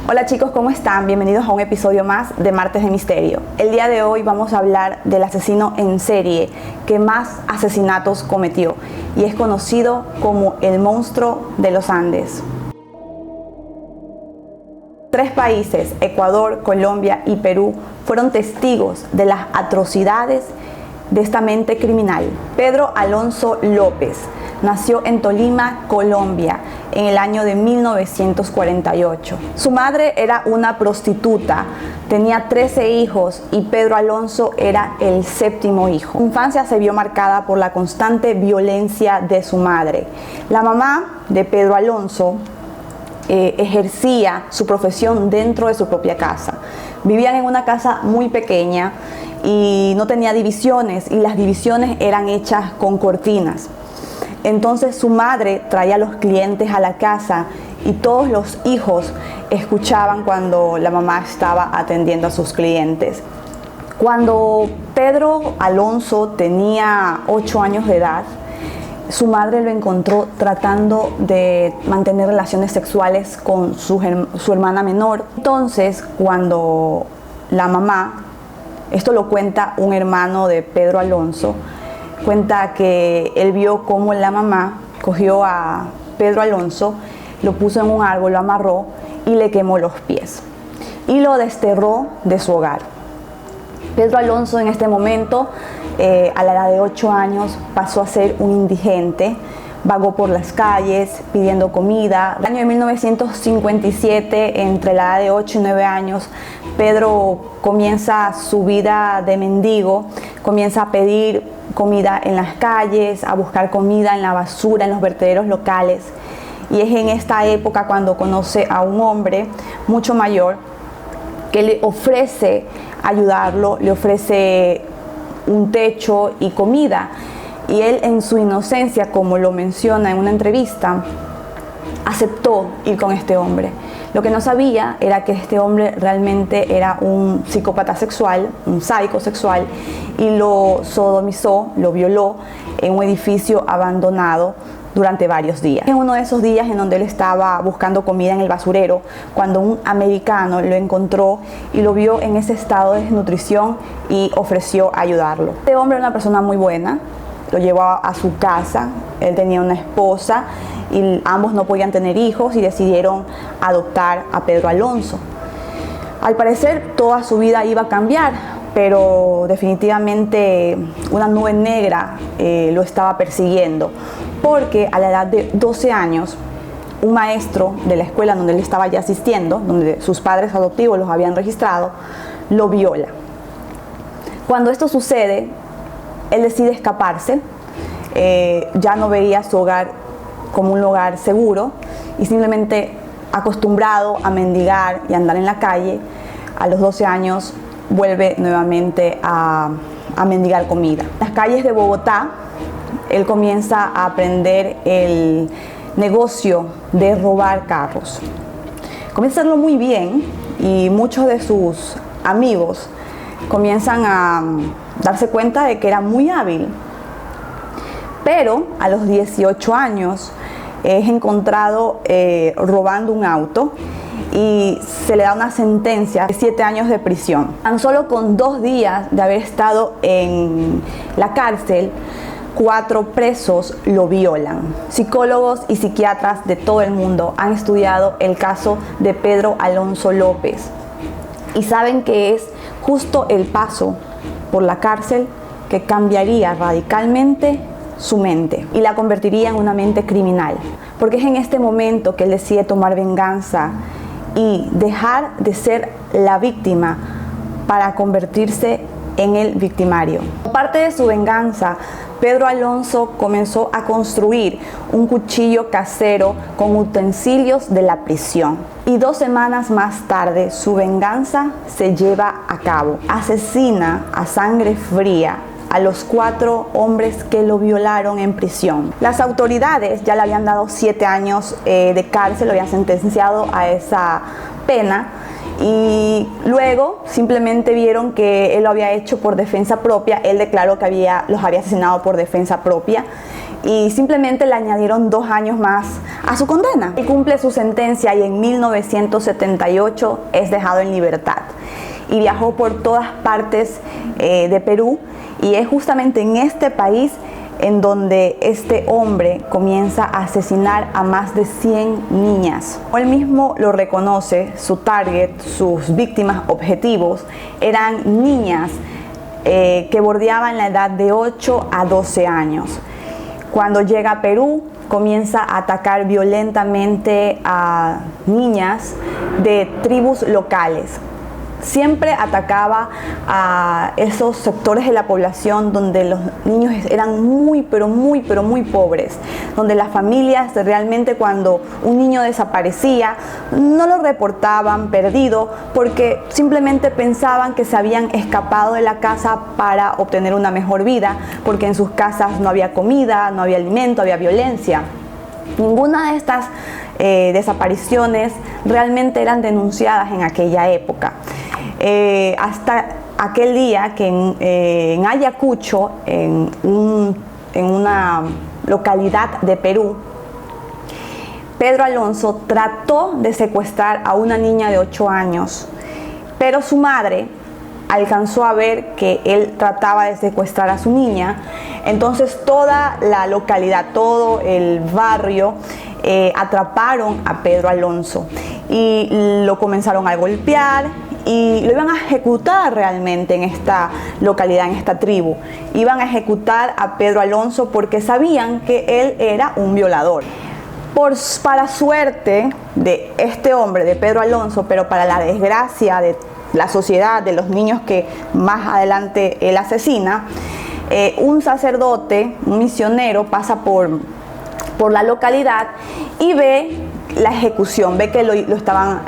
Hola chicos, ¿cómo están? Bienvenidos a un episodio más de Martes de Misterio. El día de hoy vamos a hablar del asesino en serie que más asesinatos cometió y es conocido como el monstruo de los Andes. 3 países, Ecuador, Colombia y Perú, fueron testigos de las atrocidades de esta mente criminal. Pedro Alonso López nació en Tolima, Colombia, en el año de 1948. Su madre era una prostituta, tenía 13 hijos y Pedro Alonso era el 7º hijo. Su infancia se vio marcada por la constante violencia de su madre. La mamá de Pedro Alonso ejercía su profesión dentro de su propia casa. Vivían en una casa muy pequeña y no tenía divisiones, y las divisiones eran hechas con cortinas. Entonces su madre traía a los clientes a la casa y todos los hijos escuchaban cuando la mamá estaba atendiendo a sus clientes. Cuando Pedro Alonso tenía 8 años de edad, su madre lo encontró tratando de mantener relaciones sexuales con su hermana menor. Entonces, cuando la mamá, esto lo cuenta un hermano de Pedro Alonso, cuenta que él vio cómo la mamá cogió a Pedro Alonso, lo puso en un árbol, lo amarró y le quemó los pies y lo desterró de su hogar. Pedro Alonso en este momento, a la edad de 8 años, pasó a ser un indigente, vagó por las calles pidiendo comida. En el año de 1957, entre la edad de 8 y 9 años, Pedro comienza su vida de mendigo, comienza a pedir comida en las calles, a buscar comida en la basura, en los vertederos locales. Y es en esta época cuando conoce a un hombre mucho mayor que le ofrece ayudarlo, le ofrece un techo y comida. Y él, en su inocencia, como lo menciona en una entrevista, aceptó ir con este hombre. Lo que no sabía era que este hombre realmente era un psicópata sexual, un sádico sexual, y lo sodomizó, lo violó en un edificio abandonado durante varios días. En uno de esos días en donde él estaba buscando comida en el basurero, cuando un americano lo encontró y lo vio en ese estado de desnutrición y ofreció ayudarlo. Este hombre era una persona muy buena, lo llevó a su casa, él tenía una esposa y ambos no podían tener hijos y decidieron adoptar a Pedro Alonso. Al parecer toda su vida iba a cambiar, pero definitivamente una nube negra lo estaba persiguiendo, porque a la edad de 12 años, un maestro de la escuela donde él estaba ya asistiendo, donde sus padres adoptivos los habían registrado, lo viola. Cuando esto sucede, él decide escaparse, ya no veía su hogar como un lugar seguro y simplemente, acostumbrado a mendigar y andar en la calle, a los 12 años vuelve nuevamente a mendigar comida. En las calles de Bogotá, él comienza a aprender el negocio de robar carros. Comienza a hacerlo muy bien y muchos de sus amigos comienzan a darse cuenta de que era muy hábil. Pero a los 18 años es encontrado robando un auto y se le da una sentencia de 7 años de prisión. Tan solo con 2 días de haber estado en la cárcel, 4 presos lo violan. Psicólogos y psiquiatras de todo el mundo han estudiado el caso de Pedro Alonso López y saben que es justo el paso por la cárcel que cambiaría radicalmente su mente y la convertiría en una mente criminal, porque es en este momento que él decide tomar venganza y dejar de ser la víctima para convertirse en el victimario. Como parte de su venganza, Pedro Alonso comenzó a construir un cuchillo casero con utensilios de la prisión. Y 2 semanas más tarde, su venganza se lleva a cabo. Asesina a sangre fría a los 4 hombres que lo violaron en prisión. Las autoridades ya le habían dado 7 años de cárcel, lo habían sentenciado a esa pena, y luego simplemente vieron que él lo había hecho por defensa propia. Él declaró que los había asesinado por defensa propia y simplemente le añadieron 2 años más a su condena. Él cumple su sentencia y en 1978 es dejado en libertad y viajó por todas partes de Perú, y es justamente en este país en donde este hombre comienza a asesinar a más de 100 niñas. Él mismo lo reconoce, su target, sus víctimas objetivos eran niñas que bordeaban la edad de 8 a 12 años. Cuando llega a Perú, comienza a atacar violentamente a niñas de tribus locales. Siempre atacaba a esos sectores de la población donde los niños eran muy pobres, donde las familias realmente, cuando un niño desaparecía, no lo reportaban perdido porque simplemente pensaban que se habían escapado de la casa para obtener una mejor vida, porque en sus casas no había comida, no había alimento, había violencia. Ninguna de estas desapariciones realmente eran denunciadas en aquella época. Hasta aquel día que en Ayacucho, en una localidad de Perú, Pedro Alonso trató de secuestrar a una niña de 8 años, pero su madre alcanzó a ver que él trataba de secuestrar a su niña. Entonces toda la localidad, todo el barrio, atraparon a Pedro Alonso y lo comenzaron a golpear y lo iban a ejecutar realmente en esta localidad, en esta tribu. Iban a ejecutar a Pedro Alonso porque sabían que él era un violador. Para suerte de este hombre, de Pedro Alonso, pero para la desgracia de la sociedad, de los niños que más adelante él asesina, un sacerdote, un misionero, pasa por la localidad y ve la ejecución, ve que lo estaban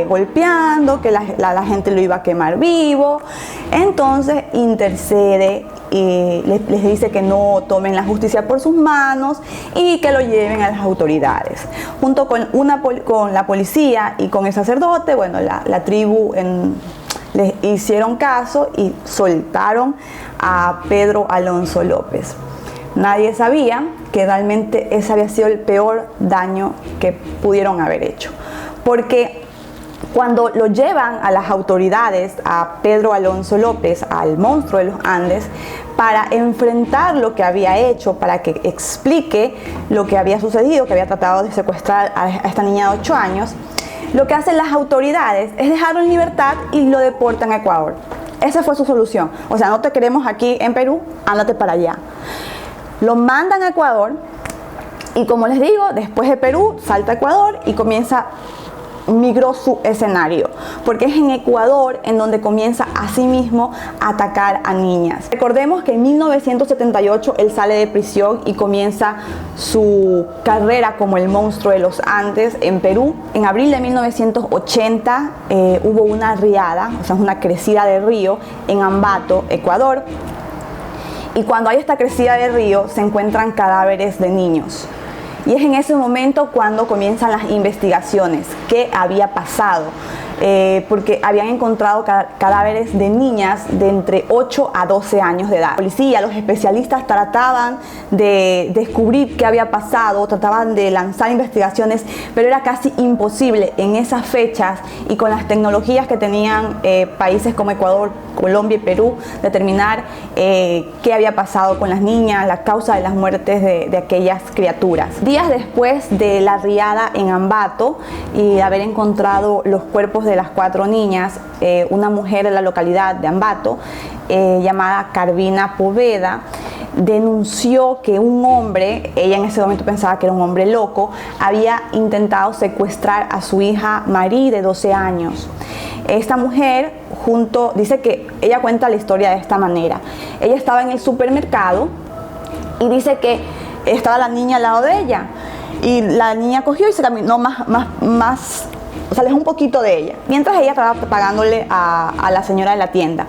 golpeando, que la gente lo iba a quemar vivo. Entonces intercede y les dice que no tomen la justicia por sus manos y que lo lleven a las autoridades. Junto con la policía y con el sacerdote, bueno, la tribu les hicieron caso y soltaron a Pedro Alonso López. Nadie sabía que realmente ese había sido el peor daño que pudieron haber hecho, porque cuando lo llevan a las autoridades, a Pedro Alonso López, al monstruo de los Andes, para enfrentar lo que había hecho, para que explique lo que había sucedido, que había tratado de secuestrar a esta niña de 8 años, lo que hacen las autoridades es dejarlo en libertad y lo deportan a Ecuador. Esa fue su solución. O sea, no te queremos aquí en Perú, ándate para allá. Lo mandan a Ecuador y, como les digo, después de Perú salta a Ecuador y migró su escenario, porque es en Ecuador en donde comienza asimismo a atacar a niñas. Recordemos que en 1978 él sale de prisión y comienza su carrera como el monstruo de los Andes en Perú. En abril de 1980 hubo una riada, o sea, una crecida de río en Ambato, Ecuador. Y cuando hay esta crecida de río se encuentran cadáveres de niños. Y es en ese momento cuando comienzan las investigaciones. ¿Qué había pasado? Porque habían encontrado cadáveres de niñas de entre 8 a 12 años de edad. La policía, los especialistas trataban de descubrir qué había pasado, trataban de lanzar investigaciones, pero era casi imposible en esas fechas y con las tecnologías que tenían países como Ecuador, Colombia y Perú, determinar qué había pasado con las niñas, la causa de las muertes de aquellas criaturas. Días después de la riada en Ambato y de haber encontrado los cuerpos de las 4 niñas, una mujer de la localidad de Ambato, llamada Carvina Poveda, denunció que un hombre, ella en ese momento pensaba que era un hombre loco, había intentado secuestrar a su hija Marie de 12 años. Esta mujer, dice que ella cuenta la historia de esta manera. Ella estaba en el supermercado y dice que estaba la niña al lado de ella y la niña cogió y se caminó o sea, alejó un poquito de ella, mientras ella estaba pagándole a la señora de la tienda.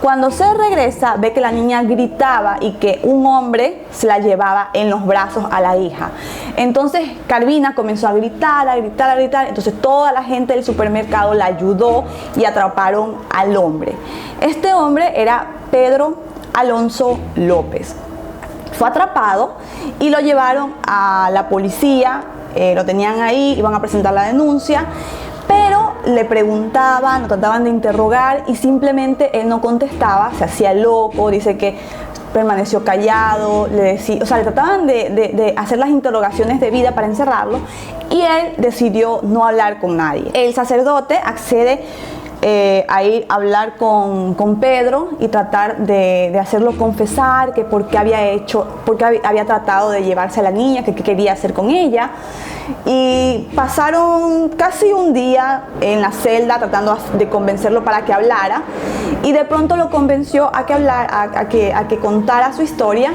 Cuando se regresa, ve que la niña gritaba y que un hombre se la llevaba en los brazos a la hija. Entonces Carvina comenzó a gritar, entonces toda la gente del supermercado la ayudó y atraparon al hombre. Este hombre era Pedro Alonso López. Fue atrapado y lo llevaron a la policía, lo tenían ahí, iban a presentar la denuncia, pero le preguntaban, lo trataban de interrogar y simplemente él no contestaba, se hacía loco, dice que permaneció callado, le trataban de hacer las interrogaciones debidas para encerrarlo y él decidió no hablar con nadie. El sacerdote accede a ir a hablar con Pedro y tratar de hacerlo confesar que porque había tratado de llevarse a la niña, que qué quería hacer con ella. Y pasaron casi un día en la celda tratando de convencerlo para que hablara, y de pronto lo convenció a que contara su historia,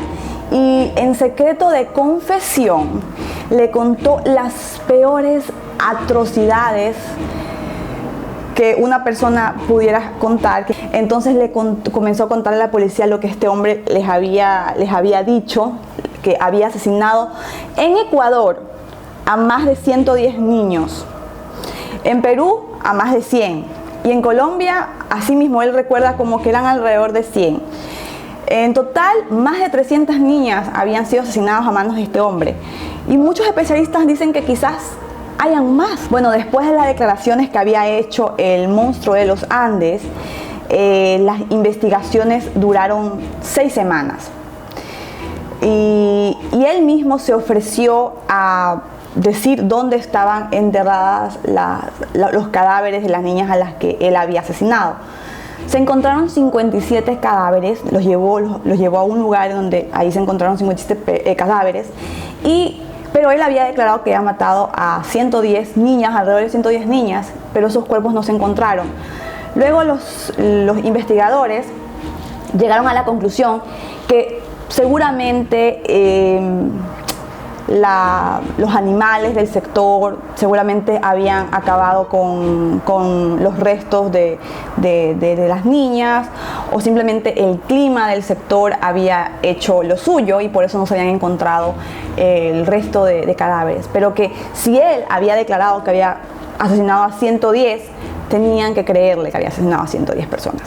y en secreto de confesión le contó las peores atrocidades que una persona pudiera contar. Entonces comenzó a contarle a la policía lo que este hombre les había dicho, que había asesinado en Ecuador a más de 110 niños, en Perú a más de 100, y en Colombia, asimismo, él recuerda como que eran alrededor de 100. En total, más de 300 niñas habían sido asesinadas a manos de este hombre, y muchos especialistas dicen que quizás hayan más. Bueno, después de las declaraciones que había hecho el monstruo de los Andes, las investigaciones duraron 6 semanas. Y él mismo se ofreció a decir dónde estaban enterradas los cadáveres de las niñas a las que él había asesinado. Se encontraron 57 cadáveres, los llevó a un lugar donde ahí se encontraron 57 cadáveres, pero él había declarado que había matado a 110 niñas, alrededor de 110 niñas, pero esos cuerpos no se encontraron. Luego los investigadores llegaron a la conclusión que seguramente los animales del sector seguramente habían acabado con los restos de las niñas, o simplemente el clima del sector había hecho lo suyo y por eso no se habían encontrado el resto de cadáveres. Pero que si él había declarado que había asesinado a 110, tenían que creerle que había asesinado a 110 personas.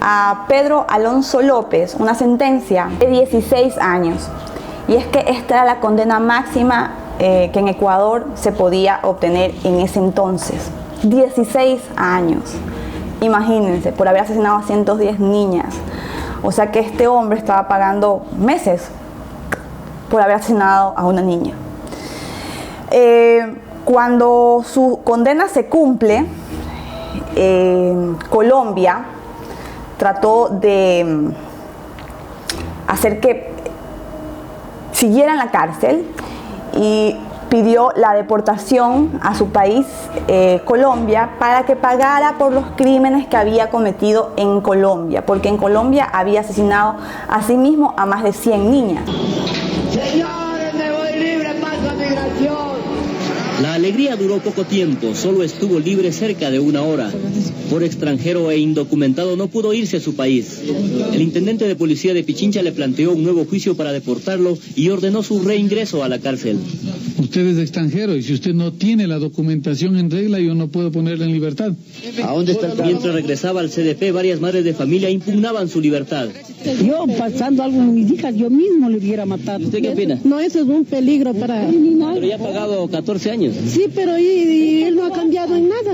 A Pedro Alonso López una sentencia de 16 años. Y es que esta era la condena máxima que en Ecuador se podía obtener en ese entonces. 16 años. Imagínense, por haber asesinado a 110 niñas. O sea que este hombre estaba pagando meses por haber asesinado a una niña. Cuando su condena se cumple, Colombia trató de hacer que siguiera en la cárcel y pidió la deportación a su país, Colombia, para que pagara por los crímenes que había cometido en Colombia, porque en Colombia había asesinado a sí mismo a más de 100 niñas. Señores, me voy libre, paso a migración. La alegría duró poco tiempo, solo estuvo libre cerca de 1 hora. Por extranjero e indocumentado no pudo irse a su país. El intendente de policía de Pichincha le planteó un nuevo juicio para deportarlo y ordenó su reingreso a la cárcel. Usted es extranjero y si usted no tiene la documentación en regla, yo no puedo ponerle en libertad. ¿A dónde está el caso? Mientras regresaba al CDP, varias madres de familia impugnaban su libertad. Yo, pasando algo con mis hijas, yo mismo le hubiera matado. ¿Usted qué opina? No, eso es un peligro para... Pero ya ha pagado 14 años. Sí, pero y él no ha cambiado en nada.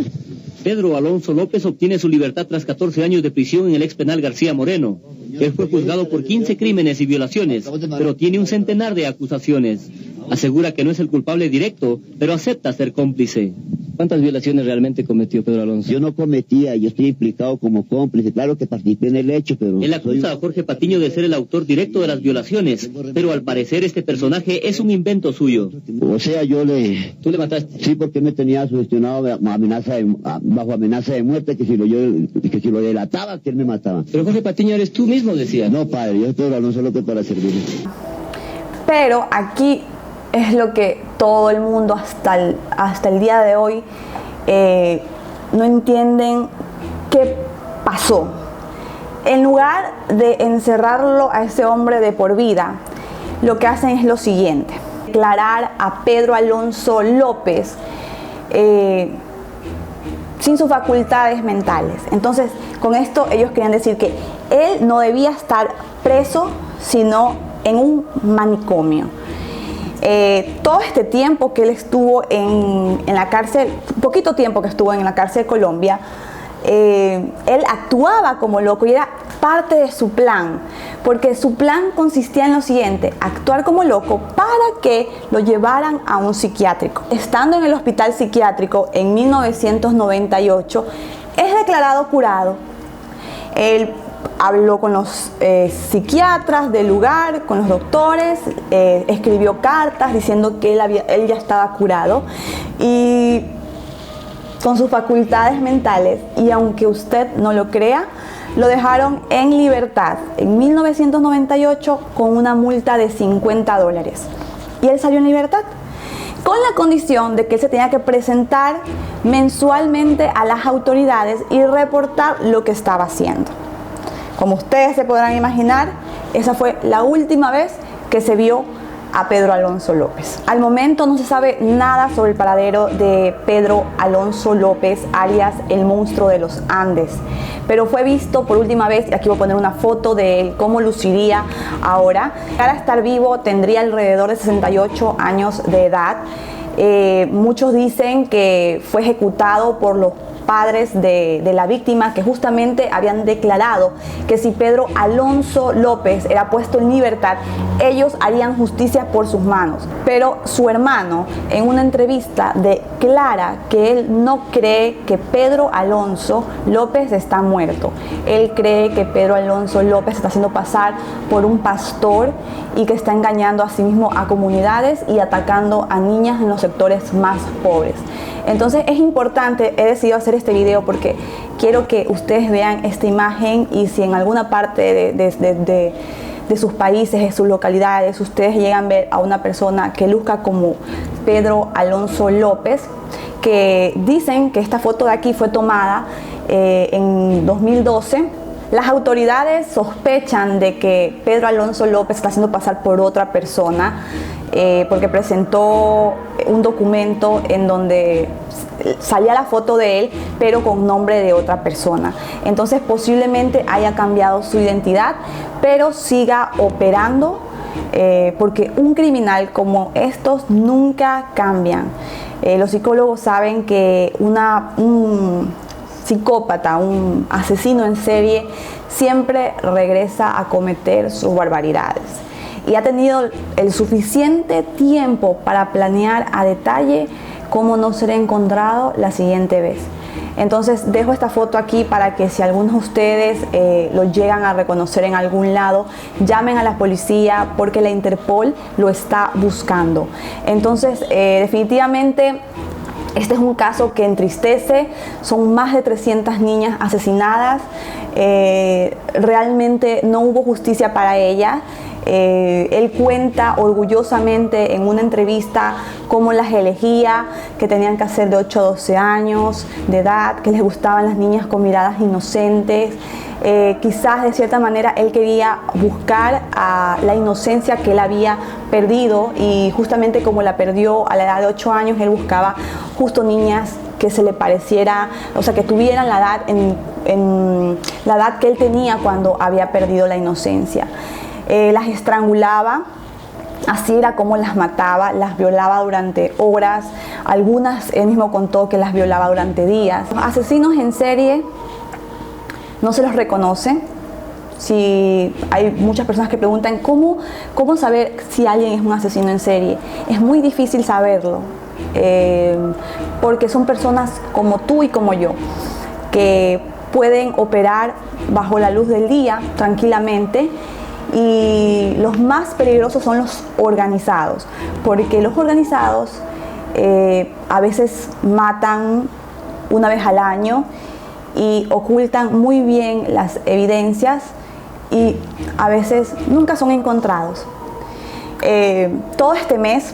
Pedro Alonso López obtiene su libertad tras 14 años de prisión en el ex penal García Moreno. Él fue juzgado por 15 crímenes y violaciones, pero tiene un centenar de acusaciones. Asegura que no es el culpable directo, pero acepta ser cómplice. ¿Cuántas violaciones realmente cometió Pedro Alonso? Yo no cometía, yo estoy implicado como cómplice, claro que participé en el hecho, pero... Él acusa a Jorge Patiño de ser el autor directo de las violaciones, pero al parecer este personaje es un invento suyo. O sea, ¿Tú le mataste? Sí, porque me tenía sugestionado bajo amenaza de muerte, que si lo delataba, que él me mataba. Pero Jorge Patiño eres tú mismo, decía. No, padre, yo soy Pedro Alonso López para servirle. Pero aquí es lo que todo el mundo hasta el día de hoy no entienden qué pasó. En lugar de encerrarlo a ese hombre de por vida, lo que hacen es lo siguiente: declarar a Pedro Alonso López sin sus facultades mentales. Entonces, con esto ellos querían decir que él no debía estar preso, sino en un manicomio. Todo este tiempo que él estuvo en la cárcel, poquito tiempo que estuvo en la cárcel de Colombia, él actuaba como loco y era parte de su plan, porque su plan consistía en lo siguiente: actuar como loco para que lo llevaran a un psiquiátrico. Estando en el hospital psiquiátrico en 1998, es declarado curado. Él habló con los psiquiatras del lugar, con los doctores, escribió cartas diciendo que él ya estaba curado y con sus facultades mentales, y aunque usted no lo crea, lo dejaron en libertad en 1998 con una multa de $50. Y él salió en libertad, con la condición de que él se tenía que presentar mensualmente a las autoridades y reportar lo que estaba haciendo. Como ustedes se podrán imaginar, esa fue la última vez que se vio a Pedro Alonso López. Al momento no se sabe nada sobre el paradero de Pedro Alonso López, alias el monstruo de los Andes, pero fue visto por última vez, y aquí voy a poner una foto de él, cómo luciría ahora. Para estar vivo tendría alrededor de 68 años de edad. Muchos dicen que fue ejecutado por los padres de la víctima, que justamente habían declarado que si Pedro Alonso López era puesto en libertad, ellos harían justicia por sus manos. Pero su hermano, en una entrevista, declara que él no cree que Pedro Alonso López está muerto. Él cree que Pedro Alonso López está haciendo pasar por un pastor y que está engañando a sí mismo a comunidades y atacando a niñas en los sectores más pobres. Entonces es importante, he decidido hacer este video porque quiero que ustedes vean esta imagen, y si en alguna parte de sus países, de sus localidades, ustedes llegan a ver a una persona que luzca como Pedro Alonso López, que dicen que esta foto de aquí fue tomada en 2012. Las autoridades sospechan de que Pedro Alonso López está haciendo pasar por otra persona, porque presentó un documento en donde salía la foto de él, pero con nombre de otra persona. Entonces posiblemente haya cambiado su identidad, pero siga operando, porque un criminal como estos nunca cambian. Los psicólogos saben que un psicópata, un asesino en serie, siempre regresa a cometer sus barbaridades. Y ha tenido el suficiente tiempo para planear a detalle cómo no ser encontrado la siguiente vez. Entonces dejo esta foto aquí para que si algunos de ustedes lo llegan a reconocer en algún lado, llamen a la policía porque la Interpol lo está buscando. Entonces definitivamente este es un caso que entristece. Son más de 300 niñas asesinadas. Realmente no hubo justicia para ellas. Él cuenta orgullosamente en una entrevista cómo las elegía, que tenían que ser de 8 a 12 años de edad, que les gustaban las niñas con miradas inocentes. Quizás de cierta manera él quería buscar a la inocencia que él había perdido, y justamente como la perdió a la edad de 8 años, él buscaba justo niñas que se le pareciera, o sea, que tuvieran la edad en la edad que él tenía cuando había perdido la inocencia. Las estrangulaba, así era como las mataba, las violaba durante horas, algunas él mismo contó que las violaba durante días. Los asesinos en serie no se los reconoce. Si hay muchas personas que preguntan ¿cómo saber si alguien es un asesino en serie? Es muy difícil saberlo, porque son personas como tú y como yo, que pueden operar bajo la luz del día tranquilamente. Y los más peligrosos son los organizados, porque los organizados a veces matan una vez al año y ocultan muy bien las evidencias, y a veces nunca son encontrados. Todo este mes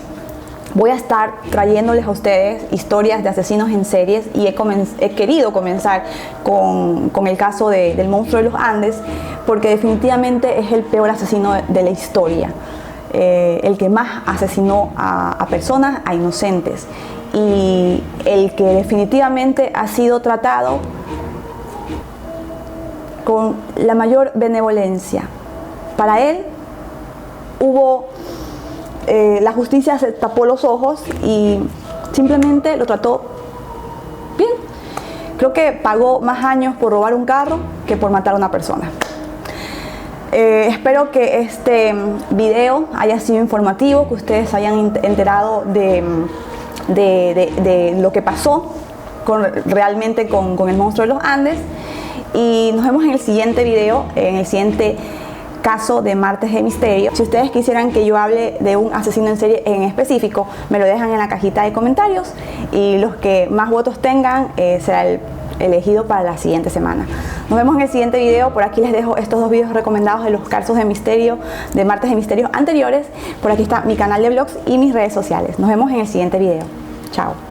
voy a estar trayéndoles a ustedes historias de asesinos en series, y he querido comenzar con el caso del monstruo de los Andes, porque definitivamente es el peor asesino de la historia, el que más asesinó a personas, a inocentes, y el que definitivamente ha sido tratado con la mayor benevolencia. Para él la justicia se tapó los ojos y simplemente lo trató bien. Creo que pagó más años por robar un carro que por matar a una persona. Espero que este video haya sido informativo, que ustedes hayan enterado de lo que pasó realmente con el monstruo de los Andes. Y nos vemos en el siguiente video, en el siguiente caso de Martes de Misterio. Si ustedes quisieran que yo hable de un asesino en serie en específico, me lo dejan en la cajita de comentarios y los que más votos tengan será el elegido para la siguiente semana. Nos vemos en el siguiente video. Por aquí les dejo estos 2 videos recomendados de los casos de misterio, de Martes de Misterio anteriores. Por aquí está mi canal de vlogs y mis redes sociales. Nos vemos en el siguiente video. Chao.